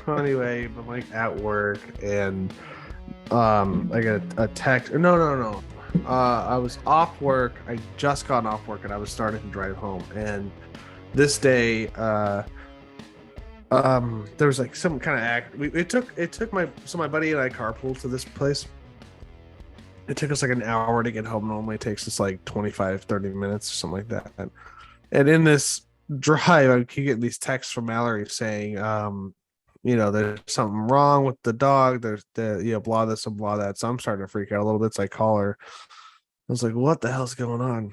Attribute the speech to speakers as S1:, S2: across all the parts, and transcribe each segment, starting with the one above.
S1: So anyway, I'm like at work and I get a text. No. I was off work. I just gotten off work and I was starting to drive home. And this day, there was like some kind of act. It took my buddy and I carpool to this place. It took us like an hour to get home. Normally it takes us like 25-30 minutes or something like that. And in this drive, I keep getting these texts from Mallory saying, there's something wrong with the dog. There's blah this and blah that. So I'm starting to freak out a little bit. So I call her. I was like, what the hell's going on?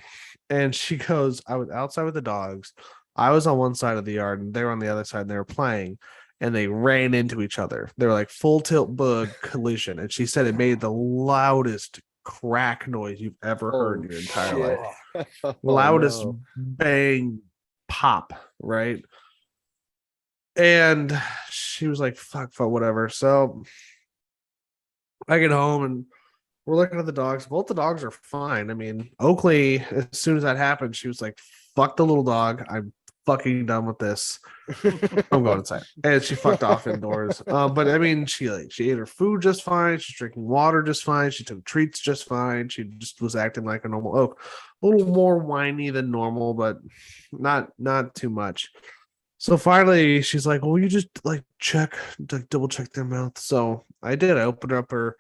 S1: And she goes, I was outside with the dogs. I was on one side of the yard and they were on the other side and they were playing and they ran into each other. They were like full tilt bug collision. And she said it made the loudest crack noise you've ever heard in your entire life. Loudest bang pop, right? And she was like, fuck, whatever. So I get home and we're looking at the dogs. Both the dogs are fine. I mean, Oakley, as soon as that happened, she was like, fuck the little dog. I'm fucking done with this. I'm going inside. And she fucked off indoors. But I mean, she ate her food just fine. She's drinking water just fine. She took treats just fine. She just was acting like a normal Oak. A little more whiny than normal, but not too much. So finally, she's like, "Well, you just like double check their mouth." So I did. I opened up her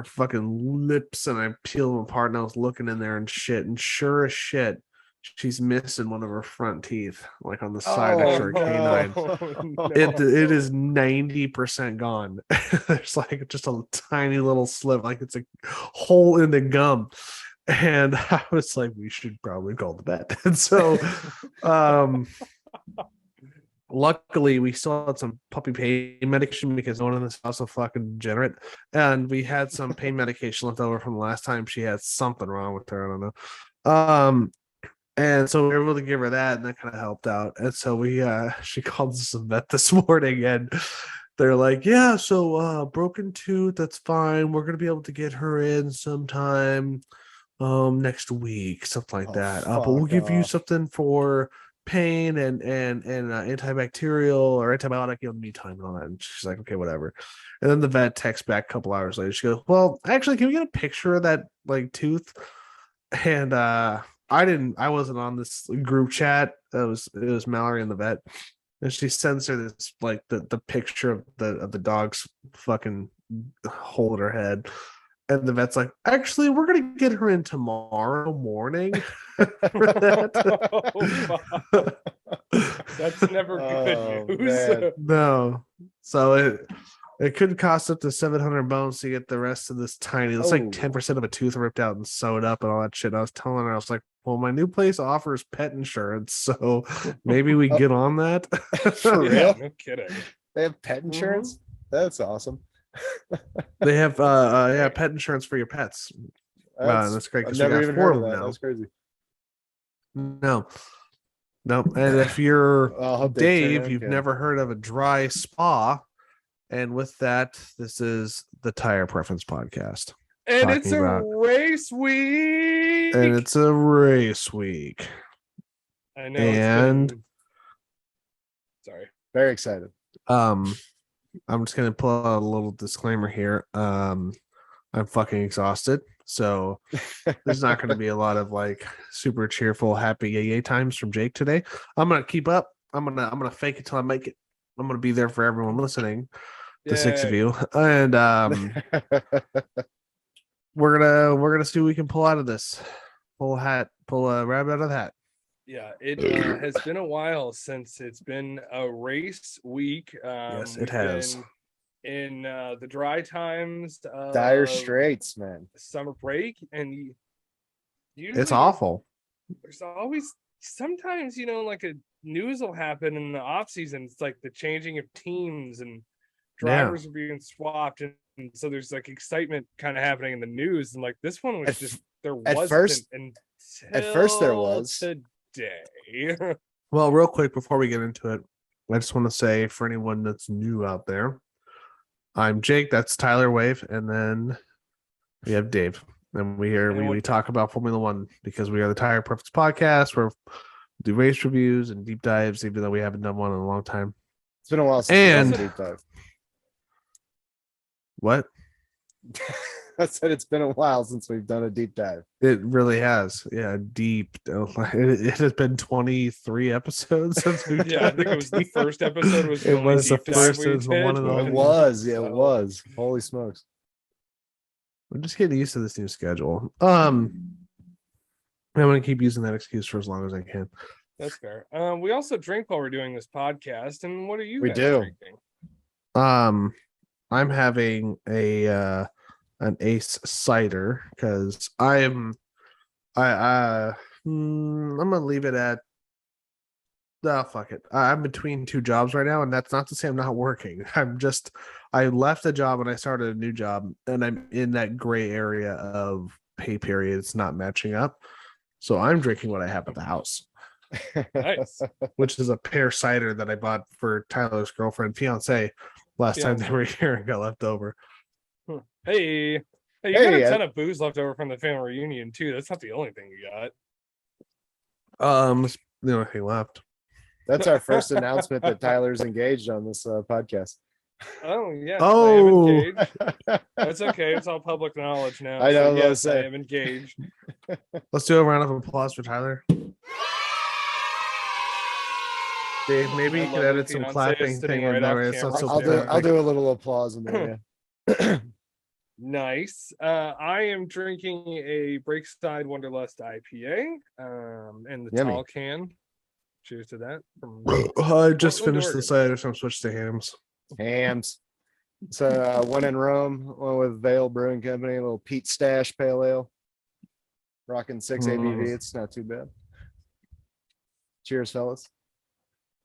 S1: fucking lips and I peeled them apart and I was looking in there and shit. And sure as shit, she's missing one of her front teeth, like on the side next to her canine.
S2: No.
S1: It is 90% gone. There's like just a tiny little slip, like it's a hole in the gum. And I was like, we should probably call the vet. And so luckily we still had some puppy pain medication because no one in this house was fucking degenerate, and we had some pain medication left over from the last time she had something wrong with her. I don't know. And so we were able to give her that, and that kind of helped out. And so she called us a vet this morning, and they're like, yeah, so broken tooth, that's fine. We're gonna be able to get her in sometime next week, something like that. But we'll give you something for pain and antibacterial or antibiotic in the meantime and all that. And she's like, okay, whatever. And then the vet texts back a couple hours later. She goes, well, actually, can we get a picture of that like tooth? And I wasn't on this group chat. It was Mallory and the vet. And she sends her this like the picture of the dog's fucking hole in her head. And the vet's like, actually, we're gonna get her in tomorrow morning for that.
S2: That's never good news.
S1: No. So it could cost up to 700 bones to get the rest of this tiny. It's like 10% of a tooth ripped out and sewed up and all that shit. I was telling her, I was like, well, my new place offers pet insurance, so maybe we get on that.
S3: For real?
S2: Yeah, no kidding.
S3: They have pet insurance? That's awesome.
S1: They have pet insurance for your pets. That's great.
S3: I've never even heard of that. That's crazy.
S1: No. And if you're Dave, you've never heard of a dry spa. And with that, this is the Tire Preference Podcast.
S2: And it's a race week. I know.
S1: And
S2: sorry.
S3: Very excited.
S1: I'm just gonna pull out a little disclaimer here. I'm fucking exhausted, so there's not gonna be a lot of like super cheerful, happy yay times from Jake today. I'm gonna keep up. I'm gonna fake it till I make it. I'm gonna be there for everyone listening, the six of you, and we're gonna see what we can pull out of this. Pull a rabbit out of the hat.
S2: Yeah, it has been a while since it's been a race week.
S1: Yes, it has.
S2: In the dry times,
S3: dire straits, man.
S2: Summer break, and
S1: it's awful.
S2: There's always sometimes, like a news will happen in the off season. It's like the changing of teams and drivers are being swapped, and so there's like excitement kind of happening in the news. And like this one was just there wasn't
S3: at first there was
S2: today.
S1: Well, real quick before we get into it, I just want to say for anyone that's new out there, I'm Jake. That's Tyler Wave, and then we have Dave, and we talk about Formula One because we are the Tire Preference Podcast. Where we do race reviews and deep dives, even though we haven't done one in a long time.
S3: It's been a while since
S1: And-
S3: we've done a deep dive.
S1: What?
S3: I said it's been a while since we've done a deep dive.
S1: It really has. Yeah, deep. It has been 23 episodes since we.
S2: Yeah, I think it was the first episode was the
S1: It
S2: only
S1: was the
S2: deep dive
S1: first.
S2: we
S1: It was the
S2: did.
S1: one and
S3: It
S1: only.
S3: was. Yeah,
S2: So-
S3: it was. Holy smokes.
S1: I'm just getting used to this new schedule. I'm gonna keep using that excuse for as long as I can.
S2: That's fair. We also drink while we're doing this podcast, and what are you
S3: We
S2: guys
S3: do.
S2: drinking?
S1: I'm having an Ace cider because I'm gonna leave it at fuck it. I'm between two jobs right now, and that's not to say I'm not working. I left a job and I started a new job, and I'm in that gray area of pay periods not matching up. So I'm drinking what I have at the house,
S2: Nice.
S1: which is a pear cider that I bought for Tyler's fiance last time they were here and got left over.
S2: Hey, you got
S3: Hey,
S2: a ton of booze left over from the family reunion too. That's not the only thing you got.
S1: It's the only thing left.
S3: That's our first announcement that Tyler's engaged on this podcast.
S2: Oh yes,
S1: Oh.
S2: I am engaged. That's okay. It's all public knowledge now.
S3: I know,
S2: So
S3: I was
S2: yes, I
S3: saying.
S2: am engaged.
S1: Let's do a round of applause for Tyler. Dave, maybe
S2: I
S1: you
S2: love
S1: could
S2: your
S1: edit some
S2: fiancé
S1: clapping
S2: sitting
S1: thing
S2: right
S1: in there.
S2: off
S1: It's not
S2: camera.
S1: so
S3: I'll
S1: perfect.
S3: do a little applause in there. Yeah.
S2: Nice. I am drinking a Breakside Wonderlust IPA, in the
S3: Yummy.
S2: tall can. Cheers to that. From
S1: I just
S2: Portland,
S1: finished the
S2: Oregon.
S1: cider, so I'm switched to hams.
S3: Hams. So one in Rome, one with Vale Brewing Company, a little Pete Stash Pale Ale. Rocking 6 ABV. It's not too bad. Cheers, fellas.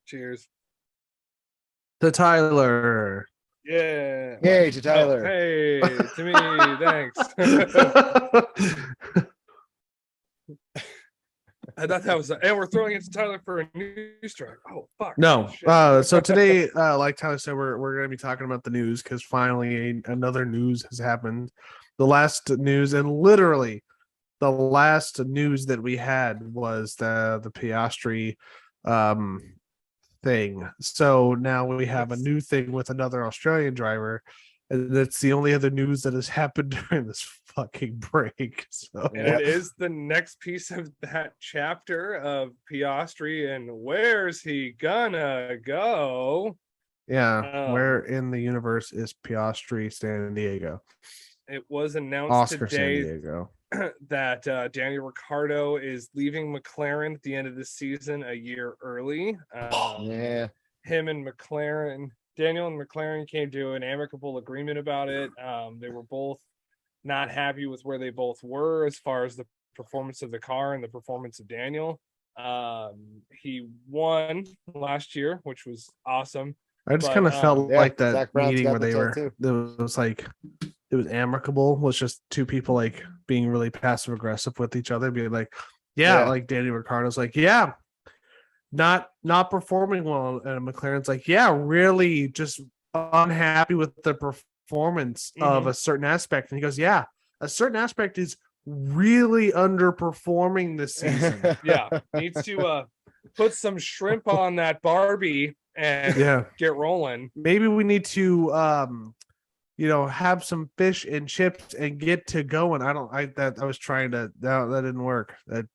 S2: Cheers.
S1: To Tyler.
S2: Yeah.
S3: Yay to
S2: Oh,
S3: Tyler.
S2: hey, to me, thanks. I thought that was, and we're throwing it to Tyler for a new strike. Oh fuck.
S1: No.
S2: Shit.
S1: So today, like Tyler said, we're gonna be talking about the news because finally another news has happened. The last news, and literally the last news that we had was the Piastri thing. So now we have a new thing with another Australian driver, and that's the only other news that has happened during this fucking break. So
S2: And it is the next piece of that chapter of Piastri and where's he gonna go?
S1: yeah, where in the universe is Piastri San Diego?
S2: It was announced
S1: Oscar San
S2: today
S1: Diego.
S2: that Daniel Ricciardo is leaving McLaren at the end of the season a year early.
S3: Yeah.
S2: Him and McLaren, Daniel and McLaren came to an amicable agreement about it. They were both not happy with where they both were as far as the performance of the car and the performance of Daniel. He won last year, which was awesome.
S1: I just
S2: But,
S1: kind of felt
S3: yeah,
S1: like that
S3: Zach Brown's
S1: meeting
S3: got
S1: where
S3: the
S1: they were,
S3: tattoo.
S1: it was like, it was amicable, was just two people like being really passive aggressive with each other, being like, yeah,
S3: Yeah.
S1: like Danny Ricciardo's like, yeah, not performing well, and McLaren's like, yeah, really just unhappy with the performance of a certain aspect, and he goes, yeah, a certain aspect is really underperforming this season.
S2: Yeah, needs to put some shrimp on that Barbie and
S1: Yeah,
S2: get rolling.
S1: maybe we need to have some fish and chips and get to going. I was trying to, that didn't work. That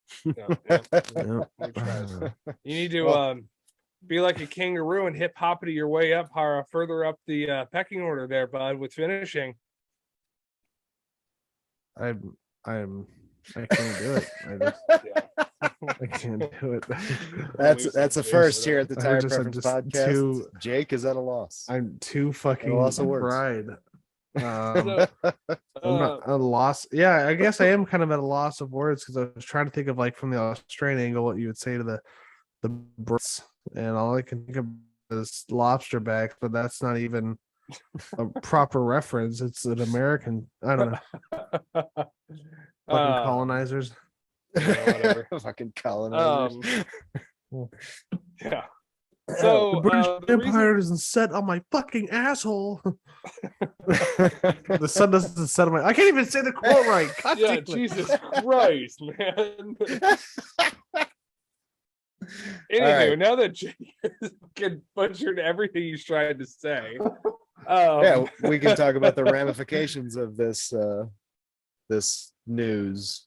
S2: No, we tried. You need to be like a kangaroo and hip hoppity your way up further up the pecking order there, bud, with finishing.
S1: I can't do it. I can't do it.
S3: That's a first here at the Tire
S1: I'm
S3: Preference
S1: just
S3: Podcast. Jake is at a loss.
S1: I'm too fucking
S3: loss of words.
S1: pride.
S2: So,
S1: I'm not a loss. Yeah, I guess I am kind of at a loss of words because I was trying to think of, like, from the Australian angle what you would say to the Brits, and all I can think of is lobster backs, but that's not even a proper reference. It's an American. I don't know. Fucking colonizers.
S2: whatever.
S3: Fucking colonizers.
S2: Yeah. So
S1: The British
S2: the
S1: Empire doesn't set on my fucking asshole. The sun doesn't set on my. I can't even say the quote right. God
S2: yeah,
S1: damn it.
S2: Jesus Christ, man. Anywho,
S3: right.
S2: now that Jake has fucking butchered everything he's trying to say,
S3: Yeah, we can talk about the ramifications of this this news.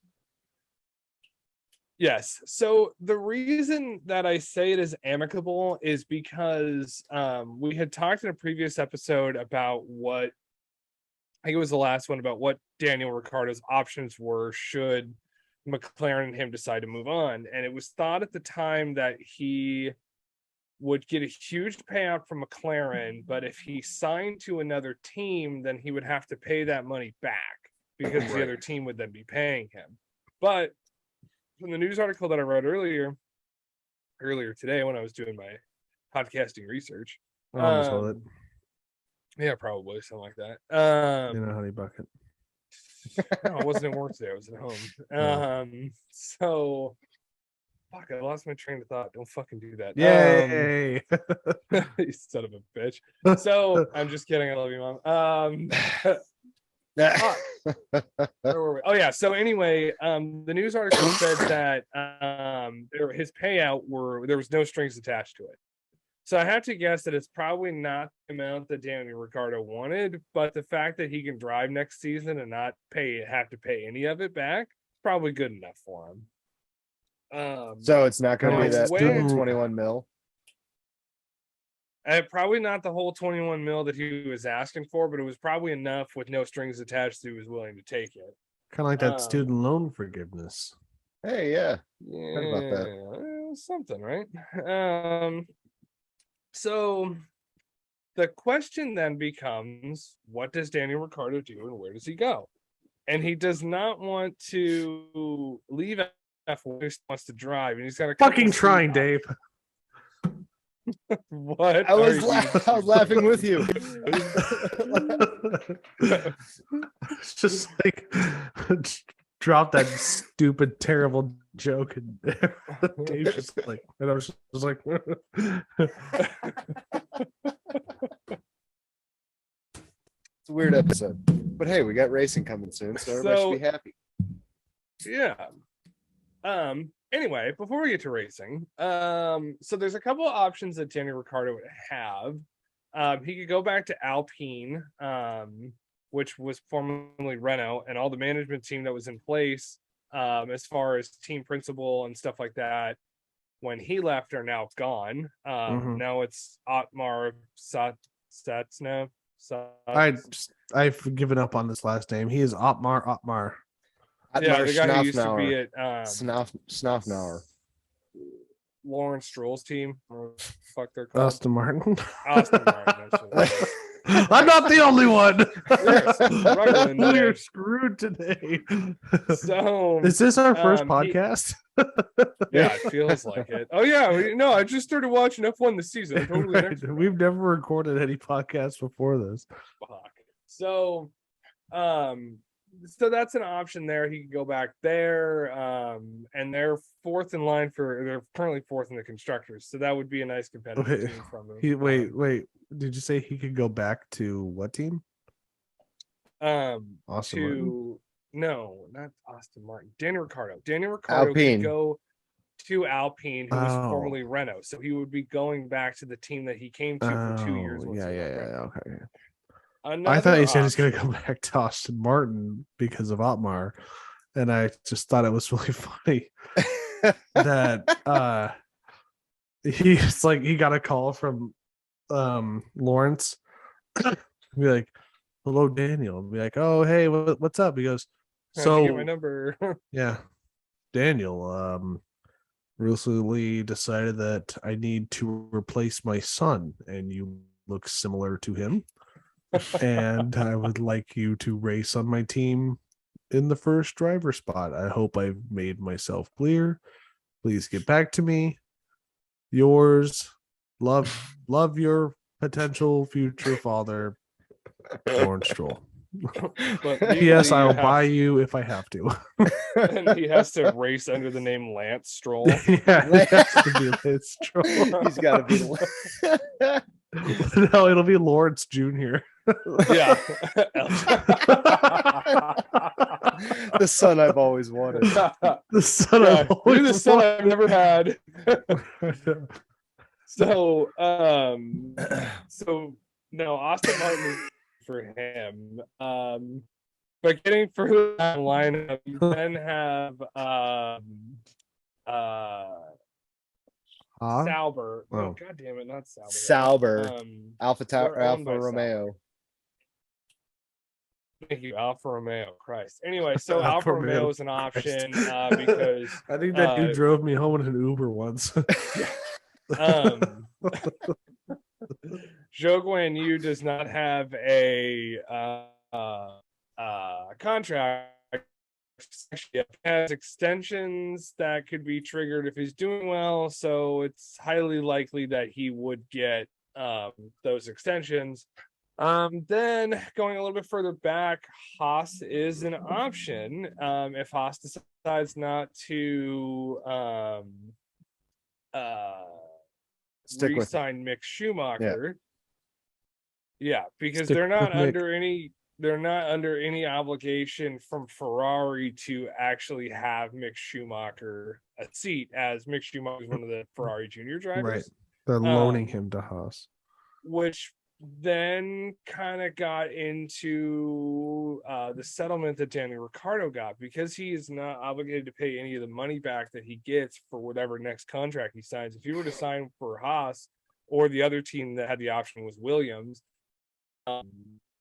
S2: Yes. So the reason that I say it is amicable is because we had talked in a previous episode about what, I think it was the last one, about what Daniel Ricciardo's options were should McLaren and him decide to move on. And it was thought at the time that he would get a huge payout from McLaren, but if he signed to another team, then he would have to pay that money back because the other team would then be paying him. But from the news article that I wrote earlier today when I was doing my podcasting research.
S1: On the toilet.
S2: Yeah, probably something like that.
S1: In a honey bucket.
S2: No, I wasn't at work today. I was at home. So fuck, I lost my train of thought. Don't fucking do that.
S1: Yay!
S2: You son of a bitch. So I'm just kidding. I love you, Mom. Where were we? Oh yeah. So anyway, the news article said that his payout there was no strings attached to it. So I have to guess that it's probably not the amount that Daniel Ricciardo wanted, but the fact that he can drive next season and not have to pay any of it back, probably good enough for him.
S3: So it's not going to be that
S2: when-
S3: 21 mil.
S2: Probably not the whole 21 mil that he was asking for, but it was probably enough with no strings attached that he was willing to take it.
S1: Kind of like that student loan forgiveness.
S3: Hey, yeah.
S2: Yeah,
S3: Heard about that.
S2: something, right? So the question then becomes, what does Daniel Ricciardo do and where does he go? And he does not want to leave F1, he wants to drive, and he's got a
S1: Fucking trying, Dave.
S2: What?
S3: I was laughing with you.
S1: It's just like drop that stupid, terrible joke, and Dave's just like, and I was just like,
S3: It's a weird episode. But hey, we got racing coming soon, so everybody should be happy.
S2: Yeah. Anyway, before we get to racing, so there's a couple of options that Daniel Ricciardo would have. He could go back to Alpine, which was formerly Renault, and all the management team that was in place, as far as team principal and stuff like that, when he left are now gone. Now it's Otmar Satsna.
S1: I've given up on this last name. He is Otmar.
S2: Yeah, the guy who used to be at
S3: Snoffnauer.
S2: Lawrence Stroll's team. Or the fuck they're called.
S1: Aston Martin.
S2: Aston Martin.
S1: I'm not the only one.
S2: We're
S1: screwed today.
S2: So
S1: is this our first podcast?
S2: Yeah, it feels like it. Oh yeah, no, I just started watching F1 this season. I'm totally
S1: right. We've never recorded any podcasts before this.
S2: Fuck. So that's an option there. He could go back there, and they're they're currently fourth in the constructors, so that would be a nice competitive team from him.
S1: Wait, did you say he could go back to what team?
S2: Austin
S1: Martin?
S2: No, not Aston Martin. Daniel Ricciardo could go to Alpine, who was formerly Renault, so he would be going back to the team that he came to for 2 years.
S1: Yeah, okay.
S2: Another
S1: I thought you said he's going to go back to Aston Martin because of Otmar, and I just thought it was really funny that he's like, he got a call from Lawrence, be like, "Hello, Daniel." Be like, "Oh, hey, what's up?" He goes, "So
S2: get my number."
S1: Yeah, Daniel recently decided that I need to replace my son, and you look similar to him. And I would like you to race on my team in the first driver spot. I hope I've made myself clear. Please get back to me. Yours, love your potential future father, Lawrence Stroll. Yes, I'll buy you if I have to."
S2: And he has to race under the name Lance Stroll.
S1: Yeah, he has to be Lance Stroll.
S3: He's got to be the
S1: No, it'll be Lawrence Jr.
S2: Yeah.
S3: The son I've always wanted.
S1: The son
S2: Yeah,
S1: I've
S2: you're
S1: always
S2: the son
S1: wanted.
S2: I've never had. So, so no, Austin Martin is for him. But getting further down the lineup, you then have
S1: Huh?
S2: Sauber.
S1: Oh.
S2: Oh, god damn it, not Sauber.
S3: Sauber, Alpha
S2: they're owned
S3: Alfa
S2: by
S3: Romeo.
S2: Thank you, Alfa Romeo. Christ. Anyway, so
S1: Alfa
S2: Alfa
S1: Romeo,
S2: Romeo is an option because
S1: I think that dude drove me home in an Uber once.
S2: Zhou Guan Yu does not have a contract. He has extensions that could be triggered if he's doing well, so it's highly likely that he would get those extensions. Then going a little bit further back, Haas is an option. If Haas decides not to
S3: Stick with
S2: re-sign Mick Schumacher. Yeah, because
S1: Stick
S2: they're not
S1: with Mick.
S2: under any obligation from Ferrari to actually have Mick Schumacher a seat, as Mick Schumacher is one of the Ferrari junior drivers.
S1: Right. They're loaning him to Haas.
S2: Which then kind of got into the settlement that Daniel Ricciardo got, because he is not obligated to pay any of the money back that he gets for whatever next contract he signs. If he were to sign for Haas, or the other team that had the option was Williams,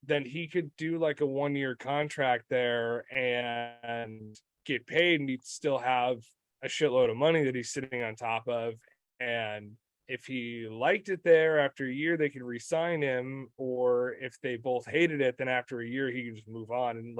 S2: then he could do like a 1-year contract there and get paid, and he'd still have a shitload of money that he's sitting on top of. And if he liked it there, after a year, they could re-sign him, or if they both hated it, then after a year he could just move on, and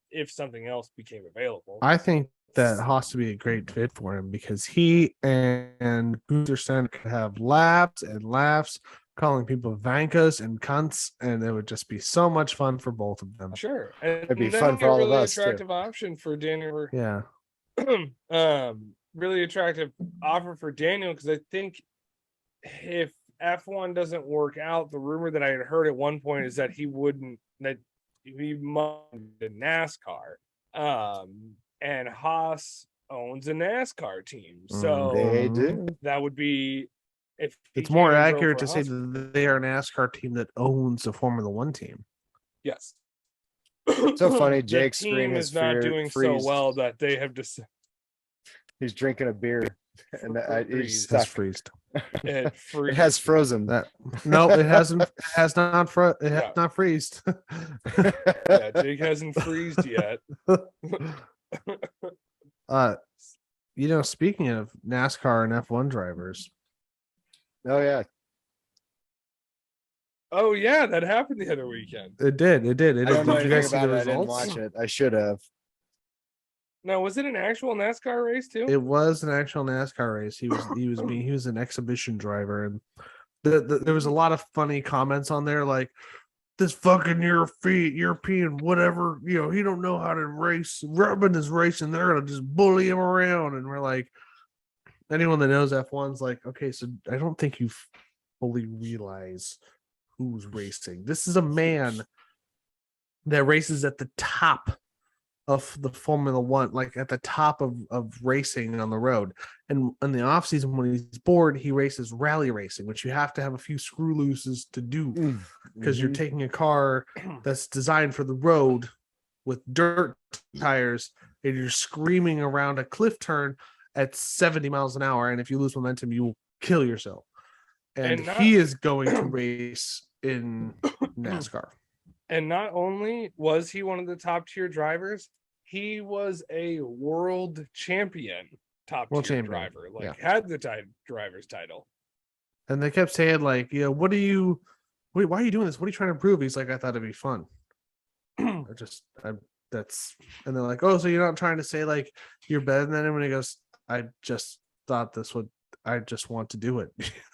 S2: if something else became available.
S1: I think that Haas to be a great fit for him, because he and Gunther Steiner could have laps and laughs, calling people vankas and cunts, and it would just be so much fun for both of them.
S2: Sure, and
S3: It'd be
S2: then
S3: fun for all of
S2: really
S3: us, too.
S2: attractive option for Daniel.
S1: Yeah.
S2: Really attractive offer for Daniel, because I think if F1 doesn't work out, the rumor that I had heard at one point is that he might to NASCAR. And Haas owns a NASCAR team, so
S3: They do.
S2: that would be, if
S1: It's more accurate to say that they are a NASCAR team that owns a Formula One team.
S2: Yes.
S3: So funny, Jake's
S2: the
S3: screen
S2: team
S3: is
S2: is not doing so well that they have just.
S3: He's drinking a beer, and
S2: Freeze.
S1: Has freezed.
S2: It
S3: has frozen.
S1: No, it hasn't. It has not. It has not freezed.
S2: Yeah, Jake hasn't freezed yet.
S1: Speaking of NASCAR and F1 drivers.
S3: Oh yeah.
S2: Oh yeah, that happened the other weekend.
S1: It did.
S3: I don't know
S1: Did you guys see
S3: anything
S1: the
S3: about it. I didn't
S1: results?
S3: watch it. I should have.
S2: Now, was it an actual NASCAR race too?
S1: It was an actual NASCAR race. He was an exhibition driver, and there was a lot of funny comments on there, like, this fucking European whatever, he don't know how to race. Rubbing is racing, they're gonna just bully him around. And we're like, anyone that knows F1's like, okay, so I don't think you fully realize who's racing. This is a man that races at the top of the Formula One, like at the top of racing on the road. And in the off season, when he's bored, he races rally racing, which you have to have a few screw looses to do, because you're taking a car that's designed for the road with dirt tires, and you're screaming around a cliff turn at 70 miles an hour. And if you lose momentum, you will kill yourself. And he is going to race in NASCAR.
S2: And not only was he one of the top tier drivers, he was a world champion driver. Had the driver's title.
S1: And they kept saying, like, why are you doing this? What are you trying to prove? He's like, I thought it'd be fun. And they're like, oh, so you're not trying to say like you're better than him? And he goes, I just thought I just want to do it.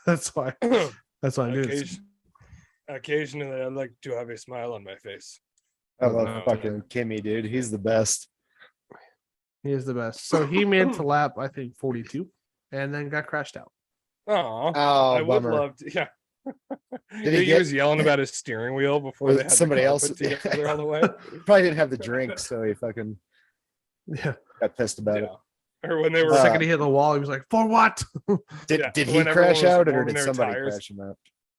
S1: That's why I do this.
S2: Occasionally, I like to have a smile on my face.
S3: I love fucking Kimmy, dude. He's the best.
S1: He is the best. So he made it to lap, I think, 42, and then got crashed out.
S2: Oh,
S3: I
S2: would love to. Yeah.
S3: he
S2: He was yelling about his steering wheel before
S3: Was
S2: they had
S3: somebody
S2: the car
S3: else-
S2: put together all the way.
S3: Probably didn't have the drink, so he fucking
S1: Yeah.
S3: got pissed about it.
S2: Yeah. Or when they
S1: The
S2: were
S1: second he hit the wall, he was like, "For what?"
S3: Did
S2: yeah,
S3: did he
S2: when everyone
S3: crash
S2: was
S3: out or
S2: warming
S3: did
S2: their
S3: somebody
S2: tires.
S3: crash him out?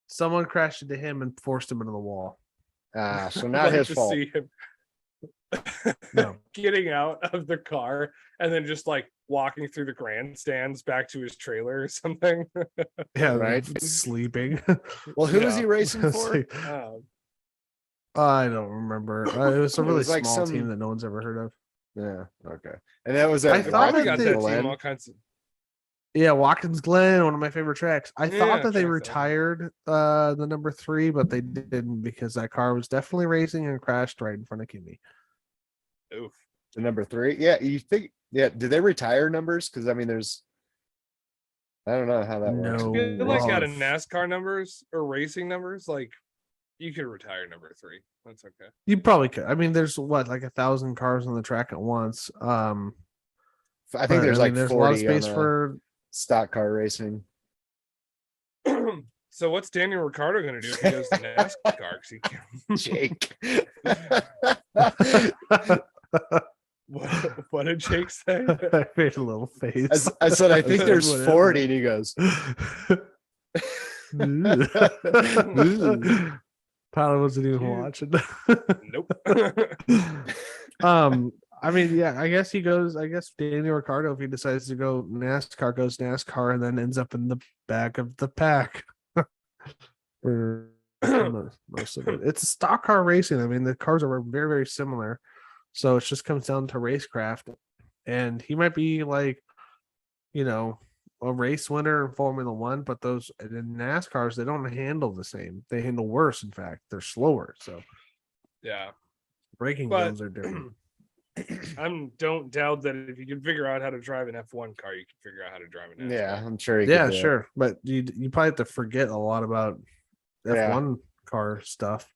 S1: Someone crashed into him and forced him into the wall.
S3: So
S2: I'd
S3: not
S2: like
S3: his
S2: to
S3: fault.
S2: see him
S1: No.
S2: getting out of the car and then just like walking through the grandstands back to his trailer or something.
S1: Yeah,
S3: Right.
S1: Sleeping.
S3: Well, who was
S2: Yeah.
S3: he racing
S1: It's
S3: for?
S1: like,
S2: Um,
S1: I don't remember. It was a
S3: It
S1: really
S3: was like
S1: small
S3: some-
S1: team that no one's ever heard of.
S3: Yeah, okay. And that was
S1: I
S3: at
S1: thought
S2: probably
S1: that
S2: got
S1: they-
S2: that team
S3: Glen.
S2: all kinds of.
S1: Yeah, Watkins Glen, one of my favorite tracks. I
S2: Yeah,
S1: thought that they
S2: tracks,
S1: retired the number 3, but they didn't because that car was definitely racing and crashed right in front of Kimmy.
S2: Oof.
S3: the number 3. Yeah, you think? Yeah, did they retire numbers? Because I mean, I don't know how that works.
S2: I
S1: No.
S2: feel like out of
S1: Rough.
S2: NASCAR numbers or racing numbers, like you could retire number 3. That's okay.
S1: You probably could. I mean, there's what, like 1,000 cars on the track at once.
S3: I think there's like
S1: there's a lot of
S3: 40
S1: space
S3: on
S1: for.
S3: stock car racing.
S2: So what's Daniel Ricciardo going to do if he goes to NASCAR? 'Cause he can't-
S3: Jake.
S2: what did Jake say?
S1: I made a little face.
S3: I said, I think there's
S1: Whatever.
S3: 40, and he goes,
S1: Tyler wasn't even watching.
S2: Nope.
S1: I mean, yeah, I guess he goes. I guess Daniel Ricciardo, if he decides to go NASCAR, goes NASCAR and then ends up in the back of the pack. For most of it, it's stock car racing. I mean, the cars are very, very similar, so it just comes down to racecraft. And he might be like, a race winner in Formula One, but those in NASCARs, they don't handle the same. They handle worse. In fact, they're slower. So
S2: Yeah.
S1: braking
S2: But-
S1: zones are different.
S2: I don't doubt that if you can figure out how to drive an F1 car, you can figure out how to drive an NASCAR.
S3: yeah, I'm sure he could
S1: Yeah,
S3: do it.
S1: sure, but you probably have to forget a lot about
S3: Yeah.
S1: F1 car stuff.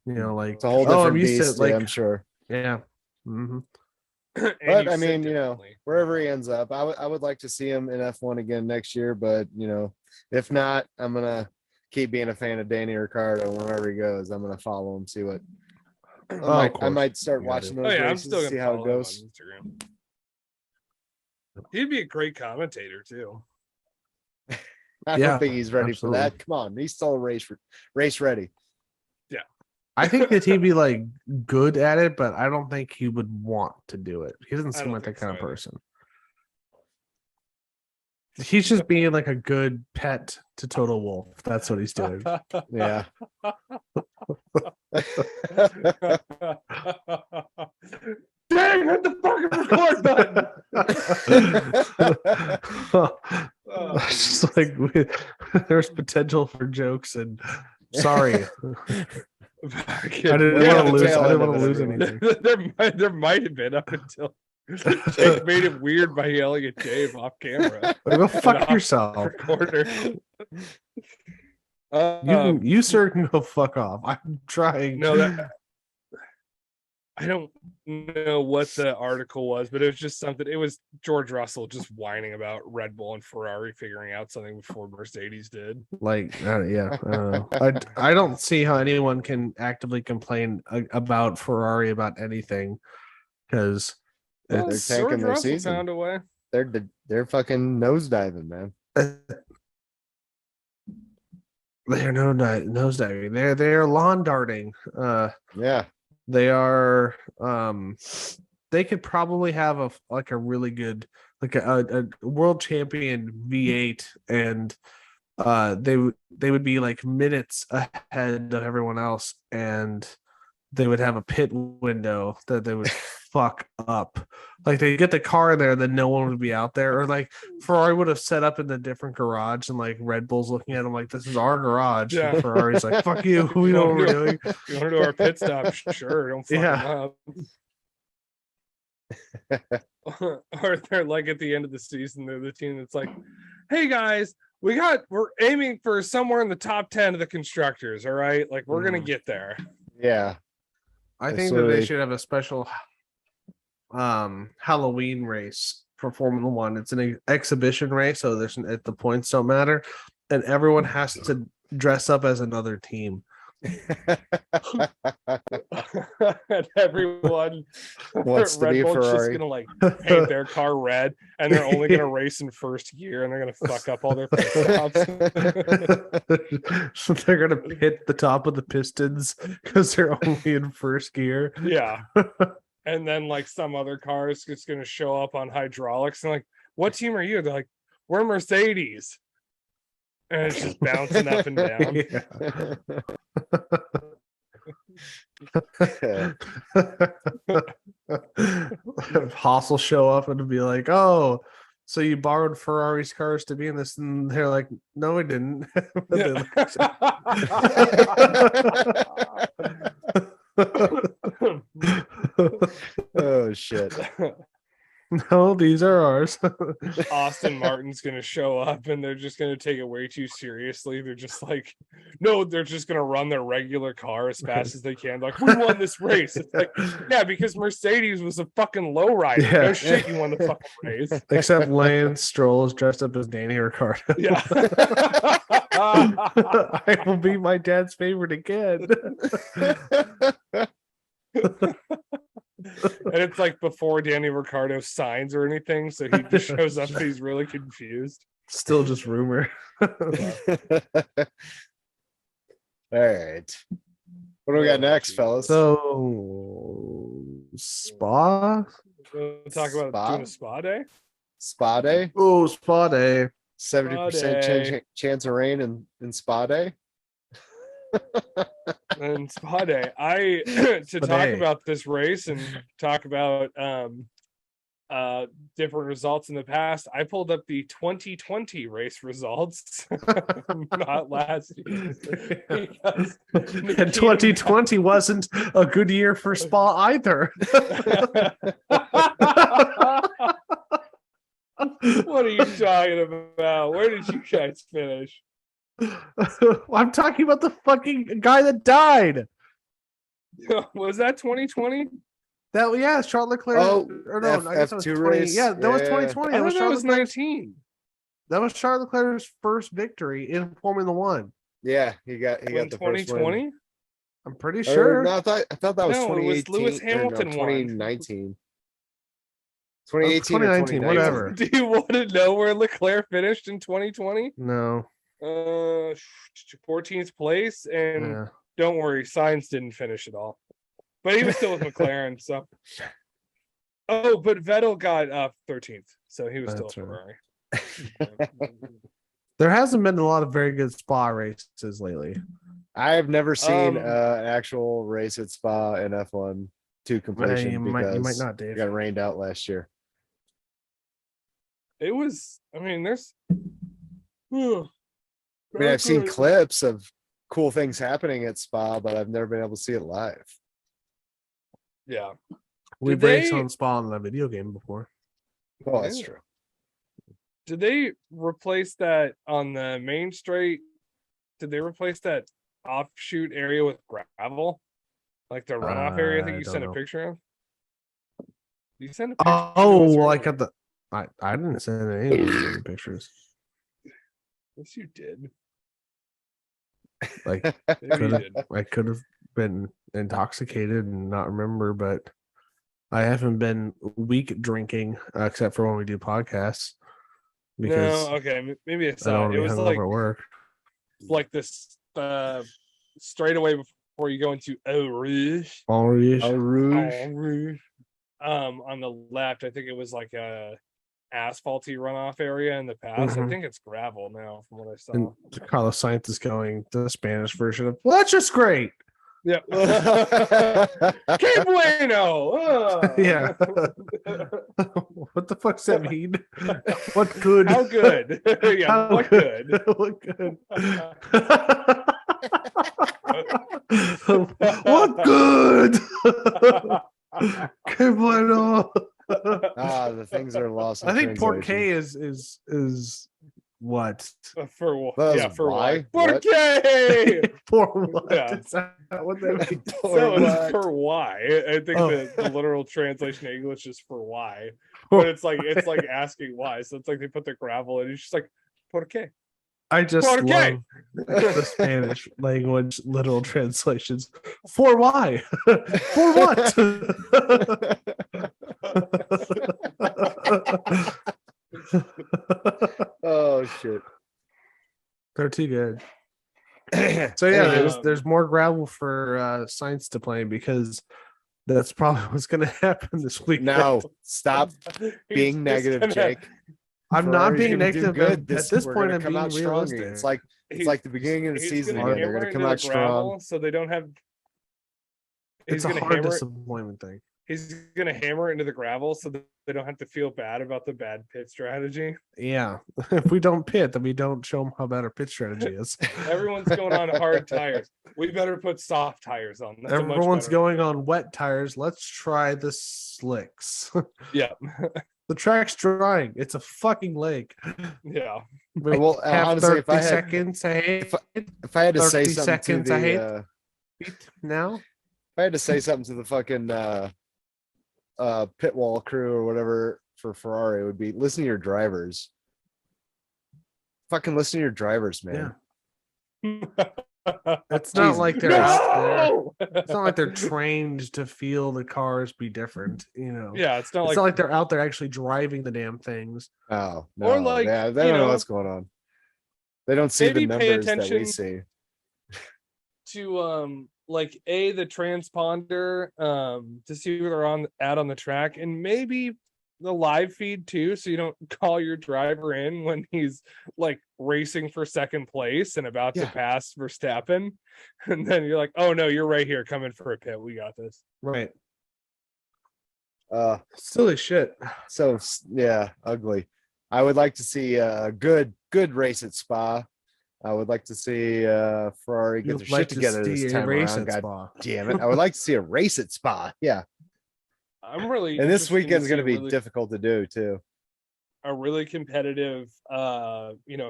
S1: Like
S3: It's a whole
S1: I'm
S3: different
S1: used to,
S3: beast,
S1: like,
S3: I'm sure.
S1: yeah. hmm
S2: And
S3: But
S2: you
S3: I
S2: sit
S3: mean,
S2: differently.
S3: wherever he ends up, I would like to see him in F1 again next year. But if not, I'm gonna keep being a fan of Danny Ricciardo. Wherever he goes, I'm gonna follow him, see what. I
S1: course.
S3: might start
S1: You gotta.
S3: watching
S2: Oh
S3: those
S2: yeah, I'm
S3: races,
S2: still gonna
S3: see how it
S2: follow him on
S3: goes.
S2: Instagram. He'd be a great commentator too.
S3: I
S1: Yeah,
S3: don't think he's ready
S1: absolutely.
S3: for that. Come on, he's still race ready.
S1: I think that he'd be like good at it, but I don't think he would want to do it. He doesn't
S2: I
S1: seem
S2: don't
S1: like that
S2: think so
S1: kind of
S2: either.
S1: person. He's just being like a good pet to Total Wolf. That's what he's doing.
S3: Yeah.
S2: Dang, hit the fucking record button.
S1: It's just like there's potential for jokes, and sorry, I didn't
S3: We're
S1: want
S3: at
S1: to
S3: the
S1: lose.
S3: tail
S1: I didn't
S3: end
S1: want to
S3: of it,
S1: lose
S3: everyone.
S1: anything.
S2: there might have been up until Jake made it weird by yelling at Dave off camera.
S1: Go fuck
S2: off
S1: yourself.
S2: Recorder.
S1: You sir can go fuck off. I'm trying.
S2: No, that I don't know what the article was, but it was just something. It was George Russell just whining about Red Bull and Ferrari figuring out something before Mercedes did.
S1: Like, yeah, I don't know. I don't see how anyone can actively complain about Ferrari about anything because
S3: They're
S1: it's
S3: tanking
S2: George
S3: their
S2: Russell
S3: season.
S2: found a way.
S3: They're fucking nosediving, man.
S1: they're nosediving. They're lawn darting.
S3: Yeah.
S1: They are they could probably have a really good, like a world champion V8, and they would be like minutes ahead of everyone else, and they would have a pit window that they would fuck up. Like they get the car in there, and then no one would be out there, or like Ferrari would have set up in a different garage, and like Red Bull's looking at them like, this is our garage.
S2: Yeah.
S1: And Ferrari's like, fuck you, we know what we're doing.
S2: You want to do our pit stop? Sure, don't fuck
S1: Yeah.
S2: them up. Or they're like at the end of the season, they're the team that's like, hey guys, we're aiming for somewhere in the top 10 of the constructors. All right, like we're gonna get there.
S3: Yeah.
S1: I think that
S3: Absolutely.
S1: they should have a special Halloween race for Formula One. It's an exhibition race, so the points don't matter, and everyone has to dress up as another team.
S2: And everyone
S3: Wants to
S2: Red
S3: be a
S2: Bull's just
S3: Ferrari.
S2: gonna like paint their car red, and they're only gonna race in first gear, and they're gonna fuck up all their pit stops.
S1: So they're gonna pit the top of the pistons because they're only in first gear.
S2: Yeah. And then like some other car is just gonna show up on hydraulics, and like, what team are you? They're like, we're Mercedes. And it's just bouncing up and down.
S1: Haas will show up and be like, "Oh, so you borrowed Ferrari's cars to be in this?" And they're like, "No, we didn't."
S3: Oh shit.
S1: No, these are ours.
S2: Austin Martin's gonna show up and they're just gonna take it way too seriously. They're just like, no, they're just gonna run their regular car as fast as they can. Like, we won this race. It's like, yeah, because Mercedes was a fucking lowrider.
S1: Yeah.
S2: No shit, you won the fucking race.
S1: Except Lance Stroll is dressed up as Danny Ricciardo.
S2: Yeah.
S1: I will be my dad's favorite again.
S2: And it's like before Danny Ricciardo signs or anything, so he just shows up and he's really confused.
S1: Still just rumor.
S3: All right. What do we got next, fellas?
S1: So Spa?
S2: We'll talk about
S3: Spa?
S2: doing a spa day.
S3: Spa day?
S1: Oh, Spa Day.
S3: 70% chance of rain in Spa day.
S2: And spa day. To
S1: Spa
S2: talk
S1: day.
S2: about this race and talk about different results in the past, I pulled up the 2020 race results, not last year. Because
S1: And 2020 wasn't a good year for Spa either.
S2: What are you talking about? Where did you guys finish?
S1: I'm talking about the fucking guy that died.
S2: Was that 2020?
S1: Yeah, Charles Leclerc.
S3: Oh,
S1: or no, I guess that was
S3: F2
S1: 20.
S3: race?
S1: Yeah, that was
S3: Yeah.
S1: 2020.
S2: I
S1: That was
S2: thought that was
S1: Charles Leclerc's,
S2: 19.
S1: that was Charles Leclerc's first victory in Formula One.
S3: Yeah, he got the first win.
S2: 2020?
S1: I'm pretty
S3: Or,
S1: sure.
S3: no, I thought that was
S2: No, it
S3: 2018.
S2: was Lewis Hamilton won.
S3: 2019. 2018 or
S1: 2019,
S3: 2019.
S1: whatever.
S2: Do you want to know where Leclerc finished in 2020?
S1: No.
S2: 14th place, and
S1: Yeah.
S2: don't worry, Sainz didn't finish at all, but he was still with McLaren. So, but Vettel got 13th, so he was still
S1: That's
S2: a
S1: right.
S2: Ferrari.
S1: There hasn't been a lot of very good Spa races lately.
S3: I have never seen
S2: Um,
S3: an actual race at Spa in F1 to completion
S1: You
S3: because
S1: might not,
S3: it
S1: Dave.
S3: got rained out last year.
S2: It was. I mean, there's.
S3: I mean, I've seen clips of cool things happening at Spa, but I've never been able to see it live.
S2: Yeah.
S1: We've
S2: Did
S1: raced
S2: they-
S1: on Spa in a video game before.
S3: Oh, that's
S2: Yeah.
S3: true.
S2: Did they replace that on the main straight? Did they replace that offshoot area with gravel? Like the runoff area? I think
S1: I
S2: you
S1: don't
S2: sent a
S1: know.
S2: picture of? You sent a picture?
S1: Oh,
S2: to us
S1: like
S2: earlier.
S1: at the I didn't send any pictures.
S2: Yes, you did.
S1: Like
S2: Maybe you
S1: Could've-
S2: did.
S1: I could have been intoxicated and not remember, but I haven't been weak drinking except for when we do podcasts because
S2: No, okay, maybe I
S1: I
S2: saw
S1: don't
S2: it.
S1: want
S2: It
S1: to be
S2: was
S1: hungover at work.
S2: like this straight away before you go into Eau Rouge.
S1: Always.
S3: Eau Rouge.
S2: Eau Rouge. On the left, I think it was like a asphalty runoff area in the past. I
S1: Mhm.
S2: think it's gravel now, from what I saw.
S1: And Carlos Sainz is going the Spanish version of, well, that's just great.
S2: Yeah. Que bueno.
S1: Yeah. What the fuck's that mean? What good?
S2: How good? Yeah,
S1: How
S2: what good?
S1: What good? What good? Que bueno.
S3: The things are lost in
S1: I think Port K
S3: translation.
S1: is what?
S2: For what?
S3: That was
S2: Yeah, for
S3: why?
S2: why?
S3: What?
S2: Porque.
S1: For what?
S2: Yeah.
S1: Is that what that means?
S2: So it's
S3: what?
S2: for why. I think
S1: Oh.
S2: the literal translation in English is for why, but it's like asking why. So it's like they put the gravel and it's just like por qué.
S1: I just
S2: Porque?
S1: love the Spanish language literal translations. For why? For what?
S3: Oh shit.
S1: They're too good. So yeah,
S3: Anywho,
S1: there's more gravel for Science to play because that's probably what's going to happen this week.
S3: no, stop
S2: He's
S3: being
S2: just
S3: negative,
S2: gonna-
S3: Jake.
S1: I'm not
S3: Ferrari's
S1: being
S3: gonna do
S1: negative.
S3: good.
S1: At this
S3: we're
S1: point,
S3: gonna
S1: I'm
S3: come
S1: being
S3: out strong.
S1: realistic.
S3: It's like the beginning of the
S2: he's
S3: season
S2: gonna
S3: again. They're
S2: hammer
S3: gonna come
S2: into
S3: out
S2: the gravel,
S3: strong.
S2: so they don't have.
S1: It's
S2: He's
S1: a
S2: gonna
S1: hard
S2: hammer.
S1: disappointment thing.
S2: He's gonna hammer into the gravel, so that they don't have to feel bad about the bad pit strategy.
S1: Yeah, if we don't pit, then we don't show them how bad our pit strategy is.
S2: Everyone's going on hard tires. We better put soft tires on. That's
S1: Everyone's
S2: a much better.
S1: going on wet tires. Let's try the slicks.
S2: Yeah,
S1: The track's drying. It's a fucking lake.
S2: yeah.
S1: We
S3: Well,
S1: have
S3: honestly,
S1: 30 seconds.
S3: if I had to say
S1: 30
S3: something to
S1: seconds, I hate
S3: the
S1: now.
S3: if I had to say something to the fucking pit wall crew or whatever for Ferrari, it would be listen to your drivers. Fucking listen to your drivers, man.
S1: It's not
S3: Jesus
S1: like they're
S3: Christ.
S1: out there.
S2: No!
S1: It's not like they're trained to feel the cars be different, you know.
S2: Yeah, it's not
S1: It's
S2: like
S1: not like they're out there actually driving the damn things.
S3: Oh, no.
S2: Or like,
S3: yeah, they
S2: you
S3: don't know
S2: know,
S3: what's going on. They don't see the
S2: maybe pay
S3: numbers that we
S2: attention
S3: see.
S2: to like the transponder to see where they're on the track, and maybe the live feed too, so you don't call your driver in when he's like racing for second place and about to
S3: Yeah.
S2: pass Verstappen, and then you're like, oh no, you're right here, come in for a pit, we got this.
S1: Right.
S3: Silly
S1: shit.
S3: So yeah, ugly. I would like to see a good race at Spa. I would like to see Ferrari get
S1: You'd
S3: their
S1: like
S3: shit
S1: to
S3: together
S1: see
S3: this
S1: a
S3: time
S1: race
S3: around.
S1: at
S3: God
S1: Spa.
S3: damn it. I would like to see a race at Spa. Yeah.
S2: I'm really
S3: And this
S2: interested
S3: weekend's
S2: see
S3: gonna
S2: a
S3: be
S2: really,
S3: difficult to do too.
S2: a really competitive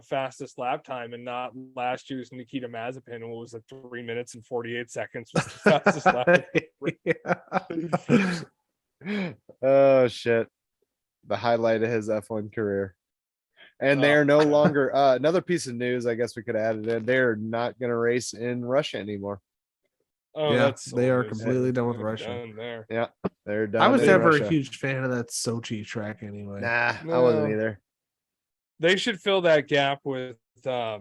S2: fastest lap time, and not last year's Nikita Mazepin, what was it, 3 minutes and 48 seconds was the fastest lap.
S3: Oh shit. The highlight of his F1 career. And they
S2: Oh.
S3: are no longer another piece of news, I guess we could add it in. They're not gonna race in Russia anymore.
S2: Oh,
S1: Yeah,
S2: that's
S1: they are
S2: old news.
S1: completely done with
S2: They're
S1: Russia.
S2: done there.
S3: Yeah, they're done.
S1: I was
S3: in
S1: never
S3: Russia.
S1: a huge fan of that Sochi track anyway.
S3: Nah, I wasn't
S2: No.
S3: either.
S2: They should fill that gap with Spa.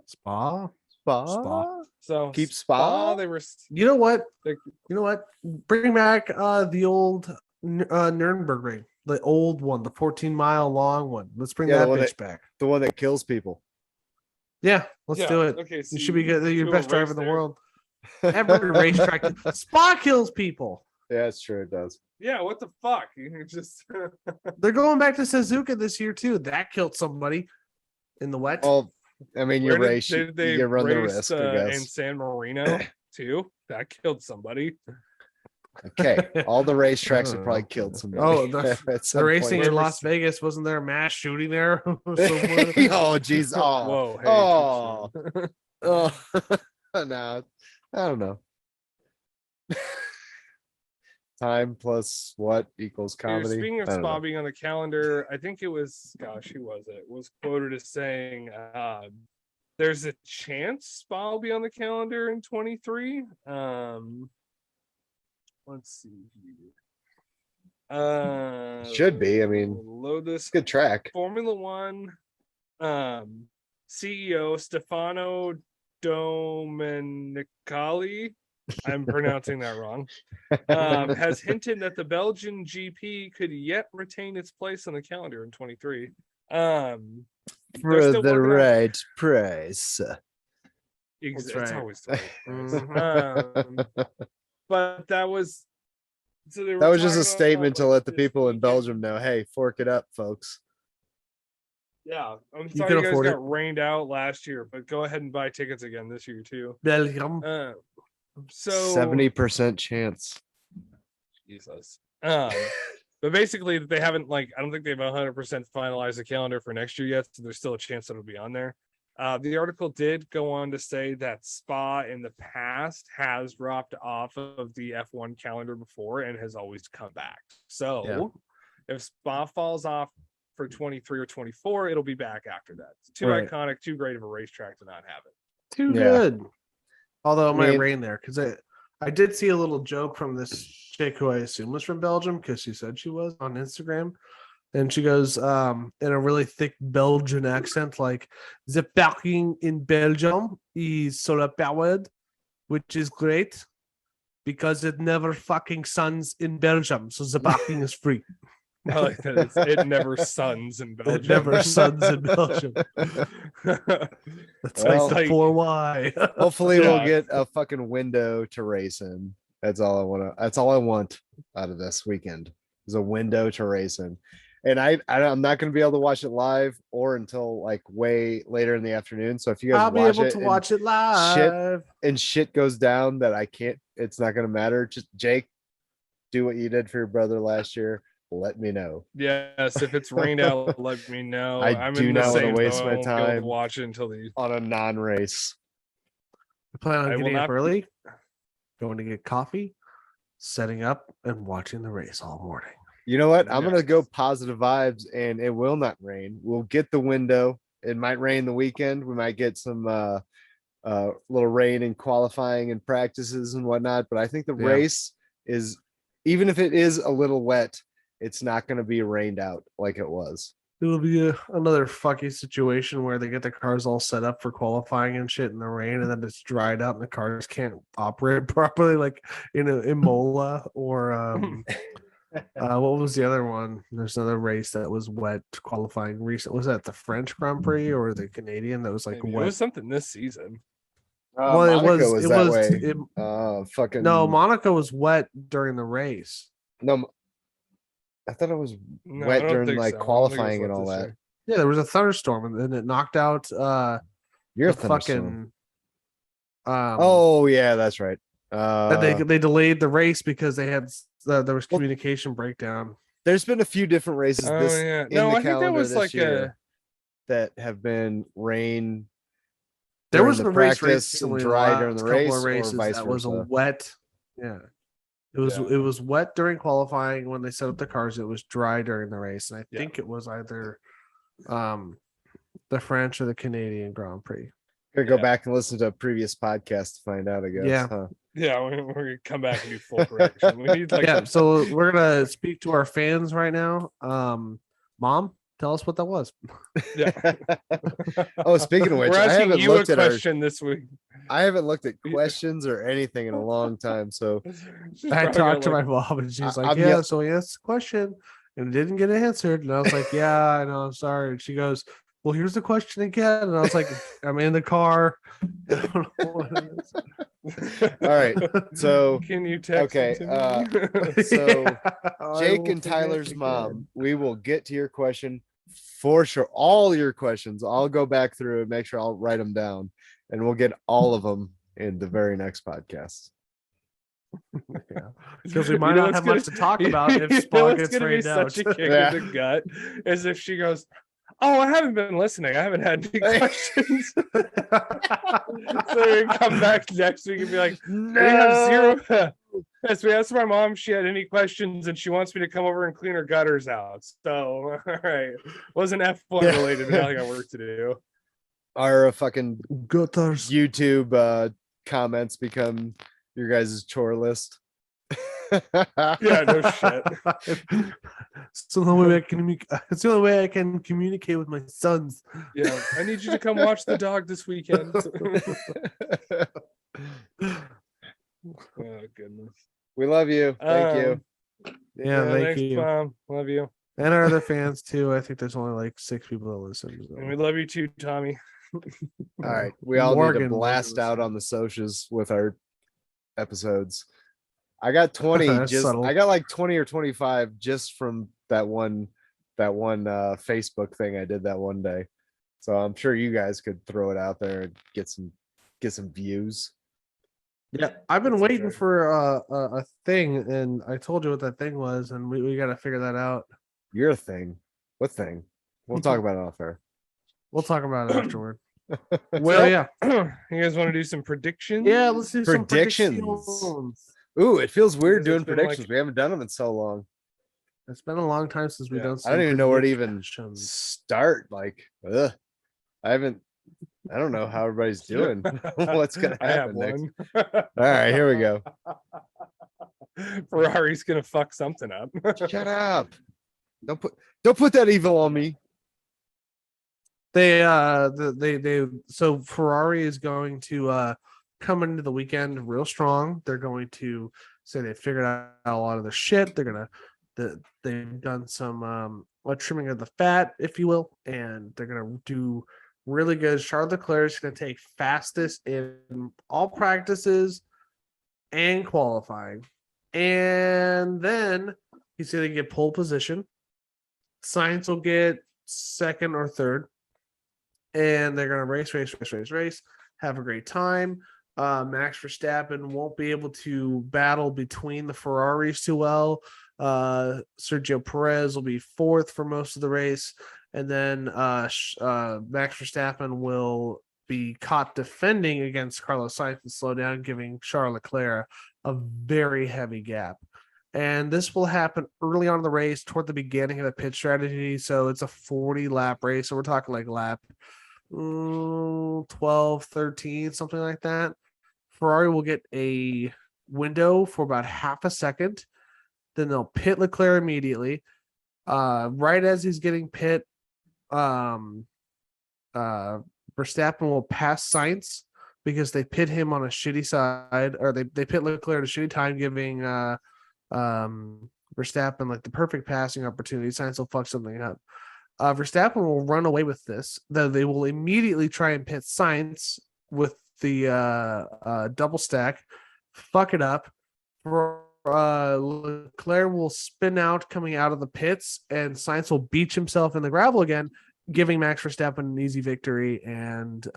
S1: Spa?
S3: Spa?
S2: So
S3: Keep Spa?
S2: They were.
S1: You know what?
S2: They,
S1: You know what? Bring back the old Nuremberg ring, the old one, the 14-mile long one. Let's bring
S3: Yeah, the
S1: that
S3: one
S1: bitch back.
S3: The one that kills people.
S1: Yeah, let's
S2: Yeah,
S1: do it.
S2: okay, so
S1: You should be good. You're
S2: do
S1: the
S2: a
S1: best driver
S2: race
S1: in the
S2: there.
S1: world. Every racetrack. Spa kills people.
S3: Yeah, it's true. It does.
S2: yeah, what the fuck? You just
S1: They're going back to Suzuka this year too. That killed somebody in the wet.
S3: Well, I mean, you
S2: Where
S3: race,
S2: did they
S3: you run the
S2: race,
S3: risk, I
S2: in
S3: guess.
S2: San Marino too? That killed somebody.
S3: Okay, all the racetracks have
S1: Oh.
S3: probably killed somebody.
S1: Oh, the
S3: at some
S1: The racing
S3: point.
S1: in Las Vegas, wasn't there a mass shooting there?
S3: Oh, jeez. Oh,
S2: Whoa, hey,
S3: oh,
S2: too soon.
S3: oh. No, I don't know. Time plus what equals
S2: Here,
S3: comedy?
S2: speaking of
S3: I don't
S2: Spa
S3: know.
S2: being on the calendar, I think it was, gosh, who was it? Was quoted as saying, "There's a chance Spa will be on the calendar in 23." Let's see here.
S3: Should be. I mean,
S2: load this.
S3: Good track.
S2: Formula One CEO Stefano Domenicali, I'm pronouncing that wrong, has hinted that the Belgian GP could yet retain its place on the calendar in 23.
S3: For
S2: still
S3: the
S2: working on-
S3: right price.
S2: It's
S1: right.
S2: always the right price.
S1: Mhm.
S2: But that was so they were
S3: That was just a
S2: talking about,
S3: statement to
S2: like,
S3: let the
S2: this
S3: people in
S2: weekend.
S3: Belgium know, hey, fork it up, folks.
S2: Yeah, I'm
S1: You
S2: sorry
S1: can
S2: you guys
S1: afford
S2: got
S1: it.
S2: rained out last year, but go ahead and buy tickets again this year too.
S1: Belgium.
S2: So
S3: 70% chance.
S2: Jesus. But basically, they haven't I don't think they've 100% finalized the calendar for next year yet, so there's still a chance that it'll be on there. The article did go on to say that Spa in the past has dropped off of the F1 calendar before and has always come back. So if Spa falls off for 23 or 24, it'll be back after that. It's too
S1: Right.
S2: iconic, too great of a racetrack to not have it.
S1: Too
S3: Yeah.
S1: good. Although it might
S3: mean-
S1: rain there because I did see a little joke from this chick who I assume was from Belgium because she said she was on Instagram. And she goes in a really thick Belgian accent, like the parking in Belgium is solar powered, which is great because it never fucking suns in Belgium, so the parking is free.
S2: I like that. It never suns in Belgium.
S1: It never suns in Belgium. That's
S3: Well,
S1: like the 4Y.
S3: Hopefully we'll
S2: Yeah.
S3: get a fucking window to race in. That's all I want to. That's all I want out of this weekend is a window to race in. And I'm not going to be able to watch it live or until like way later in the afternoon. So if you guys
S1: I'll be
S3: watch
S1: able
S3: it
S1: to
S3: and
S1: watch it live.
S3: shit goes down that I can't, it's not going to matter. Just Jake, do what you did for your brother last year. Let me know.
S2: Yes, if it's rained out, let me know.
S3: I do
S2: in the
S3: not wanna
S2: same
S3: waste
S2: boat.
S3: my
S2: I won't be able to
S3: time.
S2: watch it until the.
S3: On a non-race.
S1: I plan on
S2: I will
S1: getting up
S2: not-
S1: early, going to get coffee, setting up, and watching the race all morning.
S3: You know what? I'm
S2: Yes.
S3: gonna go positive vibes, and it will not rain. We'll get the window. It might rain the weekend. We might get some little rain in qualifying and practices and whatnot. But I think the
S1: Yeah.
S3: race is, even if it is a little wet, it's not going to be rained out like it was.
S1: It will be another fucky situation where they get the cars all set up for qualifying and shit in the rain, and then it's dried out and the cars can't operate properly, like in Imola or what was the other one? There's another race that was wet qualifying recent. Was that the French Grand Prix or the Canadian that was like
S2: Maybe. It
S1: wet?
S2: was something this season.
S1: Well, it
S3: Monaco
S1: was
S3: that way. Fucking
S1: no, Monaco was wet during the race.
S3: no. I thought it was
S2: No,
S3: wet
S2: I don't
S3: during
S2: think
S3: like
S2: so. I don't think it was
S3: qualifying and
S2: wet
S3: all
S2: this
S3: that.
S2: year.
S1: Yeah, there was a thunderstorm and then it knocked out
S3: You're a
S1: the
S3: thunderstorm.
S1: fucking
S3: Oh yeah, that's right.
S1: and they delayed the race because they had there was communication breakdown.
S3: There's been a few different races
S2: Oh
S3: this
S2: yeah,
S3: in
S2: no,
S3: the
S2: I think that
S3: calendar
S2: was
S3: this
S2: like
S3: year that have been rain.
S1: There was
S3: during
S1: a
S3: the
S1: race
S3: practice and
S1: recently,
S3: dry
S1: the
S3: during the
S1: last couple
S3: race,
S1: of
S3: or
S1: races
S3: vice
S1: that was a
S3: versa.
S1: wet. Yeah, it was wet during qualifying when they set up the cars. It was dry during the race, and I think it was either the French or the Canadian Grand Prix.
S3: Gonna go back and listen to a previous podcast to find out. I guess.
S1: Yeah.
S3: Huh?
S2: yeah. We're gonna come back and do full correction. We need like
S1: Yeah, so we're gonna speak to our fans right now. Mom, tell us what that was.
S2: yeah.
S3: Oh, speaking of which,
S2: We're
S3: I
S2: asking
S3: haven't
S2: you a
S3: looked at our.
S2: question this week.
S3: I haven't looked at questions or anything in a long time. So
S2: She's
S1: I
S2: probably
S1: talked to
S2: got,
S1: my mom and she's like,
S3: I'm
S1: "Yeah."
S3: yell-
S1: So he asked a question and it didn't get answered, and I was like, "Yeah, I know. I'm sorry." And she goes, "Well, here's the question again." And I was like, "I'm in the car." I don't know what it is.
S3: all right. So
S2: Can you text
S3: okay,
S2: it to me?
S3: so
S1: I
S3: Jake
S1: will
S3: and
S1: forget
S3: Tyler's
S1: again.
S3: mom, we will get to your question for sure. All your questions. I'll go back through and make sure I'll write them down, and we'll get all of them in the very next podcast.
S1: Because we
S2: You
S1: might
S2: know
S1: not
S2: what's
S1: have
S2: gonna-
S1: much to talk about if
S2: you know
S1: Spa
S2: what's
S1: gets
S2: gonna be
S1: rained out.
S2: such a kick
S3: Yeah.
S2: in the gut is if she goes, "Oh, I haven't been listening. I haven't had any questions." So we can come back next week and be like, "We have zero." Yes, we asked my mom if she had any questions, and she wants me to come over and clean her gutters out. So, all right, wasn't F1 related, but now I got work to do.
S3: Our fucking
S1: Gutters.
S3: YouTube comments become your guys' chore list.
S2: Yeah, no shit.
S1: It's the only way I can. It's the only way I can communicate with my sons.
S2: Yeah, I need you to come watch the dog this weekend. Oh goodness.
S3: We love you. Thank you.
S1: Yeah, thank
S2: thanks,
S1: you,
S2: Mom. Love you,
S1: and our other fans too. I think there's only like 6 people that listen.
S2: and we love you too, Tommy.
S3: All right. We all need
S1: Morgan
S3: to blast
S1: listens.
S3: out on the socials with our episodes. I got 20
S1: That's
S3: just
S1: subtle.
S3: I got like 20 or 25 just from that one Facebook thing I did that one day. So I'm sure you guys could throw it out there and get some views.
S1: Yeah, I've been
S2: That's
S1: waiting
S2: okay.
S1: for a thing, and I told you what that thing was, and we got to figure that out.
S3: Your thing. What thing? We'll talk about it off air.
S1: We'll talk about it afterward.
S2: Well,
S1: So, yeah,
S2: you guys want to do some predictions?
S1: yeah. Let's do
S3: Predictions.
S1: some predictions.
S3: Ooh, it feels weird
S2: Because
S3: doing
S2: it's been, like-
S3: predictions. We haven't done them in so long.
S1: It's been a long time since we've
S2: Yeah.
S1: done.
S3: I don't even know where to even
S1: predictions.
S3: start. Like, I don't know how everybody's doing. What's gonna
S2: I have
S3: happen next?
S2: one.
S3: All right, here we go.
S2: Ferrari's gonna fuck something up.
S3: Shut up. Don't put that evil on me.
S1: So Ferrari is going to come into the weekend real strong. They're going to say they figured out a lot of the shit. They've done some trimming of the fat, if you will, and they're gonna do really good. Charles Leclerc is gonna take fastest in all practices and qualifying, and then he's gonna get pole position. Sainz will get second or third, and they're gonna race, have a great time. Max Verstappen won't be able to battle between the Ferraris too well. Sergio Perez will be fourth for most of the race, and then Max Verstappen will be caught defending against Carlos Sainz and slow down, giving Charles Leclerc a very heavy gap. And this will happen early on in the race, toward the beginning of the pit strategy. So it's a 40 lap race. So we're talking like lap 12, 13, something like that. Ferrari will get a window for about half a second. Then they'll pit Leclerc immediately. Right as he's getting pit, Verstappen will pass Sainz because they pit him on a shitty side, or they pit Leclerc at a shitty time, giving Verstappen like the perfect passing opportunity. Sainz will fuck something up. Verstappen will run away with this. Though they will immediately try and pit Sainz with the double stack, fuck it up. Leclerc will spin out coming out of the pits, and Sainz will beach himself in the gravel again, giving Max Verstappen an easy victory, and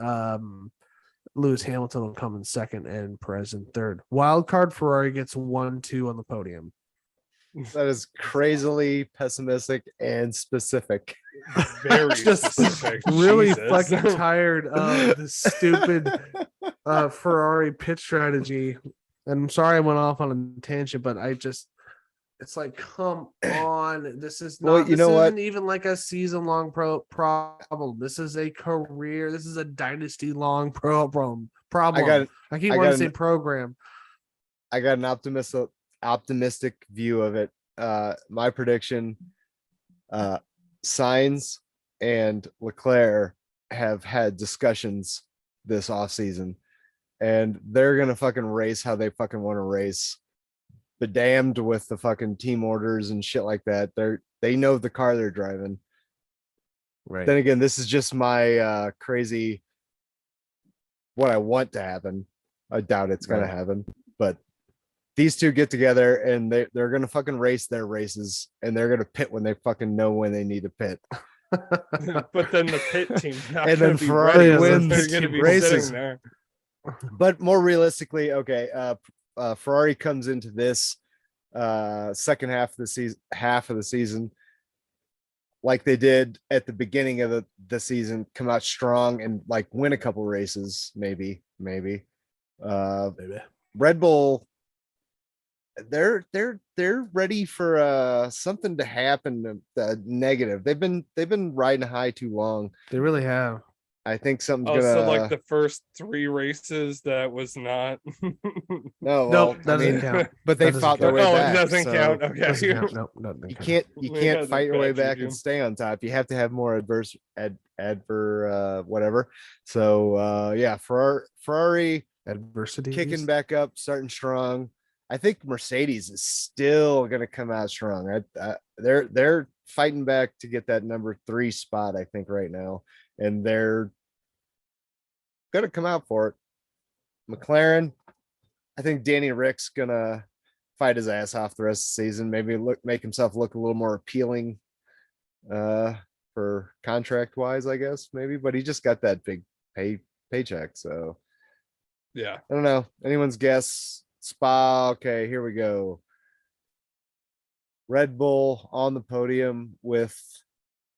S1: Lewis Hamilton will come in second and Perez in third. Wild card Ferrari gets 1-2 on the podium.
S3: That is crazily pessimistic and specific.
S2: Very
S1: Just
S2: specific.
S1: really
S2: Jesus.
S1: fucking tired of the stupid Ferrari pit strategy. And I'm sorry I went off on a tangent, but it's like, come on. This is not,
S3: Well, you know what?
S1: isn't even like a season long problem. This is a career, this is a dynasty long problem. I keep wanting to say program.
S3: I got an optimistic view of it. My prediction, Sainz and Leclerc have had discussions this offseason, and they're gonna fucking race how they fucking want to race. Be damned with the fucking team orders and shit like that. They know the car they're driving.
S1: Right.
S3: Then again, this is just my crazy what I want to happen. I doubt it's gonna happen, but these two get together and they're gonna fucking race their races, and they're gonna pit when they fucking know when they need to pit.
S2: But then the pit team's not
S3: And
S2: gonna
S3: then
S2: be
S3: Ferrari
S2: ready, so
S3: wins
S2: they're gonna be
S3: races.
S2: sitting there.
S3: But more realistically, okay, Ferrari comes into this second half of the season like they did at the beginning of the season, come out strong and like win a couple races, maybe. Red Bull, they're ready for something to happen negative. They've been riding high too long.
S1: They really have.
S3: I think something's
S2: Oh,
S3: gonna.
S2: so like the first 3 races, that was not.
S3: No, well,
S1: Nope, doesn't
S3: I mean,
S1: count.
S3: but they
S1: That
S3: fought their
S1: doesn't
S3: way
S2: Oh,
S3: back.
S2: it doesn't
S3: so
S2: count. Okay.
S1: Doesn't count. Nope, doesn't
S3: You
S1: count.
S3: you
S2: We
S3: can't
S2: had
S3: fight your way
S2: that
S3: back
S2: preview.
S3: and stay on top. You have to have more whatever. So yeah, Ferrari
S1: Adversity.
S3: kicking back up, starting strong. I think Mercedes is still going to come out strong. They're fighting back to get that number 3 spot, I think, right now, and they're going to come out for it. McLaren, I think Danny Rick's going to fight his ass off the rest of the season. Maybe make himself look a little more appealing for contract wise, I guess, maybe. But he just got that big paycheck, so
S2: Yeah.
S3: I don't know. Anyone's guess. Spa. Okay, here we go. Red Bull on the podium with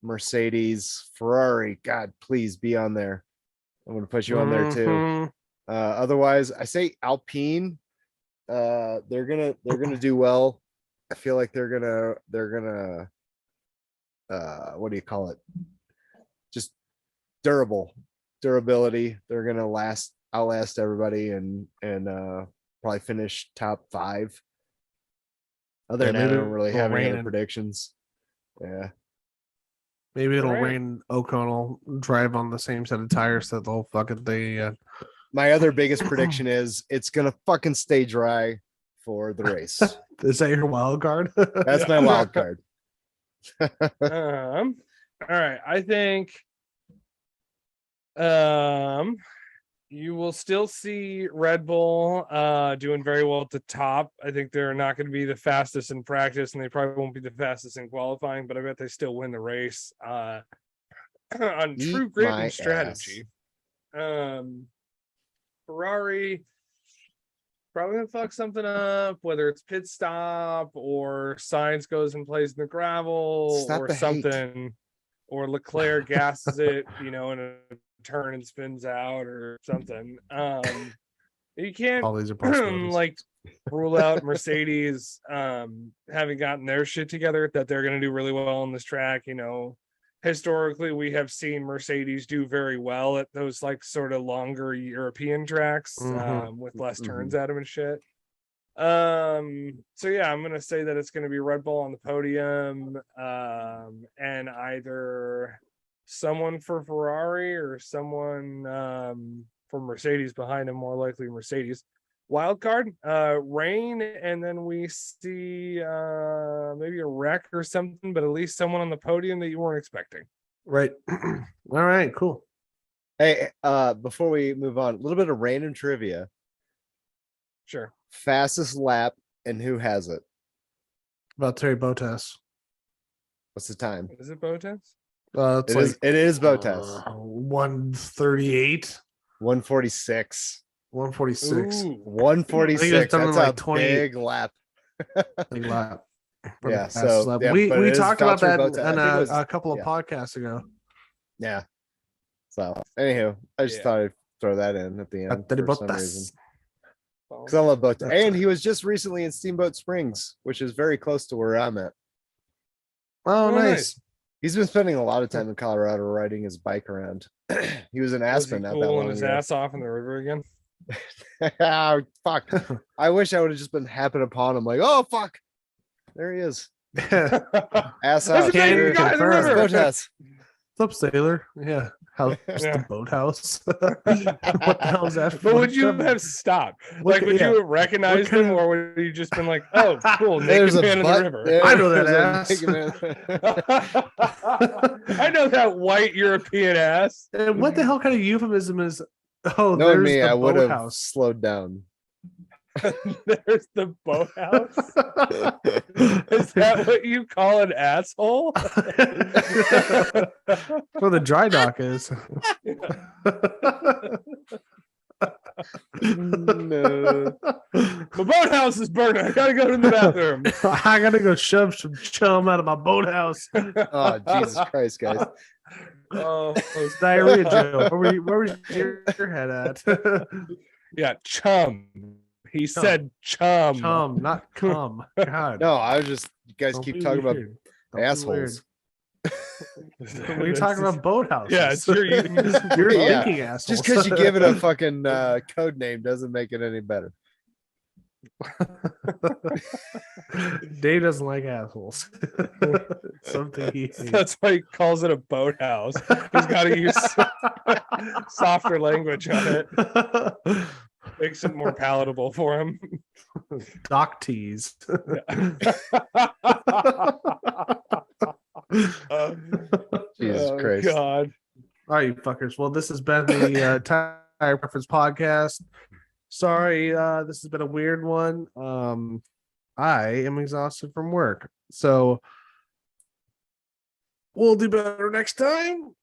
S3: Mercedes. Ferrari, God, please be on there. I'm going to put you on there too.
S1: Mhm.
S3: Otherwise, I say Alpine. They're gonna do well. I feel like they're gonna what do you call it? Just durability. They're gonna outlast everybody and probably finish top 5. Other than that, I don't really have any other predictions. Yeah.
S1: Maybe it'll
S2: Right.
S1: rain. Ocon will drive on the same set of tires that they'll
S3: My other biggest prediction is it's gonna fucking stay dry for the race.
S1: Is that your wild card?
S3: That's my wild card.
S2: All right. I think you will still see Red Bull doing very well at the top. I think they're not going to be the fastest in practice, and they probably won't be the fastest in qualifying, but I bet they still win the race on true grit and strategy. Ferrari probably gonna fuck something up, whether it's pit stop or Sainz goes and plays in the gravel or something, or Leclerc gasses it, in a turn and spins out or something. You can't
S1: All these are
S2: like rule out Mercedes having gotten their shit together, that they're gonna do really well on this track. Historically we have seen Mercedes do very well at those like sort of longer European tracks with less turns at them and shit. So yeah, I'm gonna say that it's gonna be Red Bull on the podium, and either someone for Ferrari or someone for Mercedes behind him, more likely Mercedes. Wild card, rain, and then we see maybe a wreck or something, but at least someone on the podium that you weren't expecting.
S1: Right. All right, cool.
S3: Hey, before we move on, a little bit of random trivia.
S2: Sure.
S3: Fastest lap and who has it?
S1: Valtteri Bottas.
S3: What's the time?
S2: Is it Bottas?
S3: It is Bottas.
S1: 138.
S3: 146.
S1: 146.
S3: 146. That's a big lap.
S1: Big lap.
S3: Yeah. So yeah,
S1: we talked about that in a couple of podcasts ago.
S3: Yeah. So anywho, I just thought I'd throw that in at the end for some reason. Because I love Bottas. And he was just recently in Steamboat Springs, which is very close to where I'm at.
S1: Oh, nice.
S3: He's been spending a lot of time in Colorado riding his bike around. He was in Aspen not that long
S2: his
S3: ago.
S2: ass off in the river again.
S3: Oh, fuck. I wish I would have just been happened upon him like, oh fuck. There he is. Ass out.
S1: What's up, sailor? Yeah. How's the boathouse? What the hell is that?
S2: But would you have stopped? Like, would you have recognized him, or would you just been like, "Oh, cool, naked man in the river"?
S1: I know that ass.
S2: I know that white European ass.
S1: And what the hell kind of euphemism is? Oh,
S3: knowing
S1: there's
S3: me,
S1: the
S3: I would have
S1: boathouse.
S3: slowed down.
S2: There's the boathouse. Is that what you call an asshole?
S1: Where the dry dock is.
S3: No.
S2: My boathouse is burning. I gotta go to the bathroom.
S1: I gotta go shove some chum out of my boathouse.
S3: Oh, Jesus Christ, guys.
S2: Oh,
S1: it's diarrhea, Joe. Where was your head at?
S2: Yeah, chum. He said chum.
S1: Chum, not cum. God.
S3: No, I was just, you guys keep talking about assholes.
S1: We're talking about boathouse.
S2: Yeah, it's you're
S1: thinking assholes.
S3: Just because you give it a fucking code name doesn't make it any better.
S1: Dave doesn't like assholes. Something he hates.
S2: That's why he calls it a boathouse. He's got to use softer language on it. Makes it more palatable for him.
S1: Dock tease.
S3: Jesus Christ.
S2: God.
S1: All right, you fuckers. Well, this has been the Tire Preference Podcast. Sorry, this has been a weird one. I am exhausted from work, so we'll do better next time.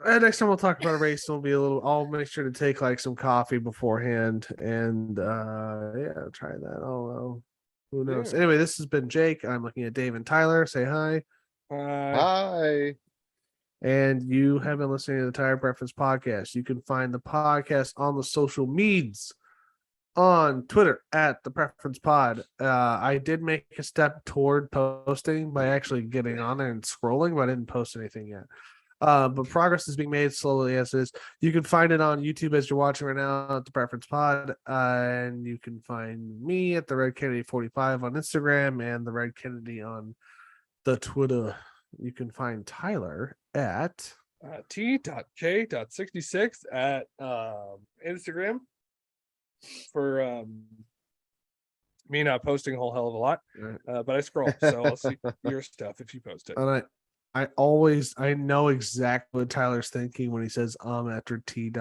S1: Next time we'll talk about a race. I'll make sure to take like some coffee beforehand and try that. I don't know. Who knows? Anyway, this has been Jake. I'm looking at Dave and Tyler. Say hi.
S3: Hi.
S1: And you have been listening to the Tire Preference Podcast. You can find the podcast on the social medias. on Twitter at the Preference Pod. I did make a step toward posting by actually getting on there and scrolling, but I didn't post anything yet. But progress is being made slowly as it is. You can find it on YouTube as you're watching right now at the Preference Pod, and you can find me at the Red Kennedy 45 on Instagram and the Red Kennedy on the Twitter. You can find Tyler at
S2: T.K.66 at Instagram for me not posting a whole hell of a lot, but I scroll, so I'll see your stuff if you post it.
S1: And I know exactly what Tyler's thinking when he says after T.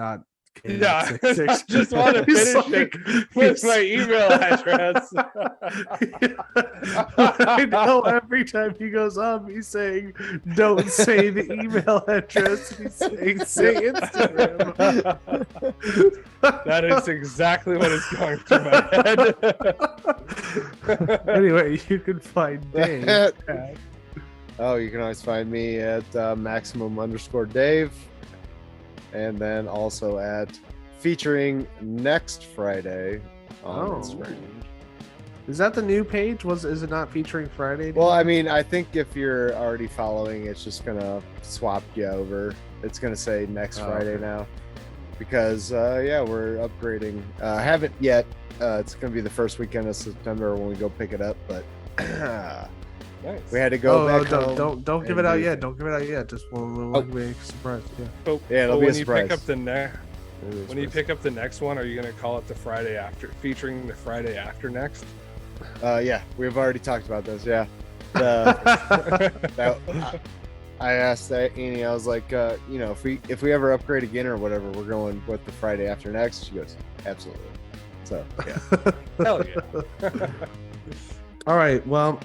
S2: Yeah, I just want to finish it with my email address.
S1: I know every time he goes he's saying, don't say the email address. He's saying, say Instagram.
S2: That is exactly what is going through my head.
S1: Anyway, you can find Dave at...
S3: Oh, you can always find me at maximum_Dave. And then also at featuring next Friday on Instagram.
S1: Is that the new page? Is it not featuring Friday?
S3: Well, I mean, I think if you're already following, it's just gonna swap you over. It's gonna say next Friday now, because we're upgrading. Haven't yet. It's gonna be the first weekend of September when we go pick it up, but.
S2: Nice.
S3: We had to go back home.
S1: Don't give it out yet. Don't give it out yet. Just we'll be a surprise. Yeah.
S3: It'll be a surprise.
S2: When you pick up the next one, are you going to call it the Friday after, featuring the Friday after next?
S3: Yeah, we've already talked about this. Yeah. I asked Annie. I was like, if we ever upgrade again or whatever, we're going with the Friday after next. She goes, absolutely. So yeah.
S2: Hell yeah.
S1: All right. Well,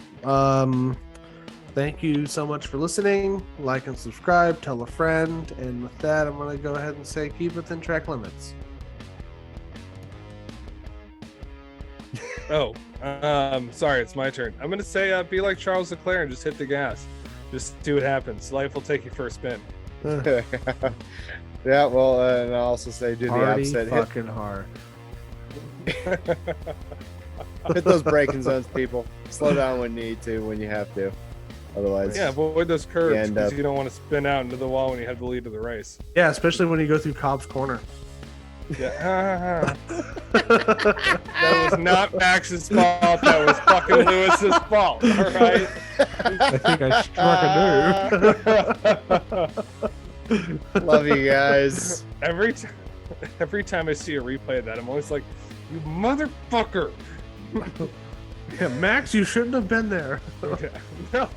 S1: thank you so much for listening. Like and subscribe, tell a friend. And with that, I'm going to go ahead and say keep within track limits.
S2: Sorry, it's my turn. I'm going to say be like Charles Leclerc and just hit the gas. Just see what happens. Life will take you for a spin.
S3: Yeah, well, and I also say do the opposite.
S1: Fucking hard.
S3: Hit those braking zones, people. Slow down when you need to, when you have to. Otherwise,
S2: yeah, avoid those curves because you don't want to spin out into the wall when you have the lead of the race.
S1: Yeah, especially when you go through Cobb's Corner.
S2: Yeah. That was not Max's fault. That was fucking Lewis's fault. All right.
S1: I think I struck a nerve.
S3: Love you guys.
S2: Every time I see a replay of that, I'm always like, you motherfucker.
S1: Yeah, Max, you shouldn't have been there.
S2: No.